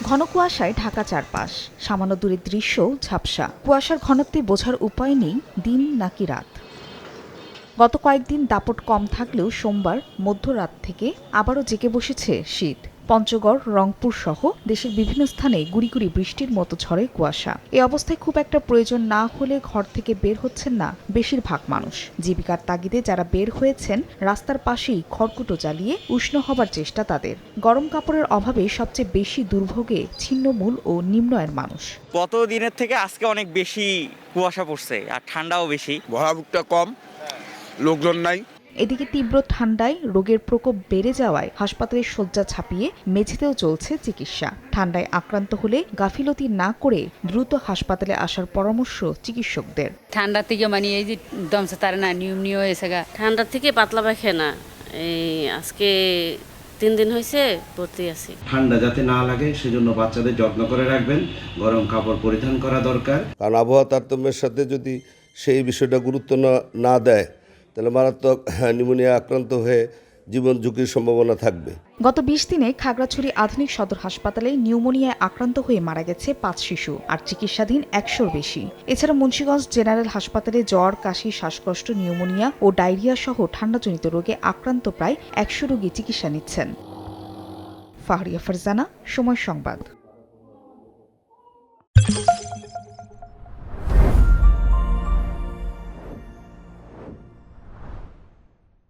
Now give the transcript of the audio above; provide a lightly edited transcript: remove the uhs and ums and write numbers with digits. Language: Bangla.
ঘন কুয়াশায় ঢাকা চারপাশ, সামান্য দূরের দৃশ্য ঝাপসা। কুয়াশার ঘনত্বে বোঝার উপায় নেই দিন নাকি রাত। গত কয়েকদিন দাপট কম থাকলেও সোমবার মধ্যরাত থেকে আবারও জেঁকে বসেছে শীত। পঞ্চগড়, রংপুর সহ দেশের বিভিন্ন স্থানে গুড়ি বৃষ্টির মতো ঝরে কুয়াশা। এই অবস্থায় খুব একটা প্রয়োজন না হলে ঘর থেকে বের হচ্ছেন না বেশিরভাগ মানুষ। জীবিকার তাগিদে যারা বের হয়েছেন রাস্তার পাশেই খড়কুটো জ্বালিয়ে উষ্ণ হবার চেষ্টা তাদের। গরম কাপড়ের অভাবে সবচেয়ে বেশি দুর্ভোগে ছিন্নমূল ও নিম্ন আয়ের মানুষ। গত দিনের থেকে আজকে অনেক বেশি কুয়াশা পড়ছে আর ঠান্ডাও বেশি। ভয়াবহটা কম, লোকজন নাই। এদিকে তীব্র ঠান্ডায় রোগের প্রকোপ বেড়ে যাওয়ায় হাসপাতালের শয্যা ছাপিয়ে মেঝেতেও চলছে চিকিৎসা। ঠান্ডায় আক্রান্ত হলে গাফিলতি না করে দ্রুত হাসপাতালে আসার পরামর্শ চিকিৎসকদের। ঠান্ডা থেকে মানে এই যে দমসে তার না নিউমোনিয়া হয়েছে গা, ঠান্ডা থেকে পাতলা পায়খানা এই আজকে 3 দিন হয়েছে ভর্তি আছি। ঠান্ডা যাতে না লাগে সেজন্য বাচ্চাদের যত্ন করে রাখবেন, গরম কাপড় পরিধান করা দরকার। কারণ আবহাওয়া তারতম্যের সাথে যদি সেই বিষয়টা গুরুত্ব না দেয় তাহলে মারাত্মক নিউমোনিয়া আক্রান্ত হয়ে জীবন ঝুঁকির সম্ভাবনা থাকবে। গত 20 দিনে খাগড়াছড়ি আধুনিক সদর হাসপাতালে নিউমোনিয়ায় আক্রান্ত হয়ে মারা গেছে 5 শিশু, আর চিকিৎসাধীন 100-র বেশি। এছাড়া মুন্সিগঞ্জ জেনারেল হাসপাতালে জ্বর, কাশি, শ্বাসকষ্ট, নিউমোনিয়া ও ডায়রিয়া সহ ঠান্ডাজনিত রোগে আক্রান্ত প্রায় 100 রোগী চিকিৎসা নিচ্ছেন। ফাহরিয়া ফারজানা, সময় সংবাদ।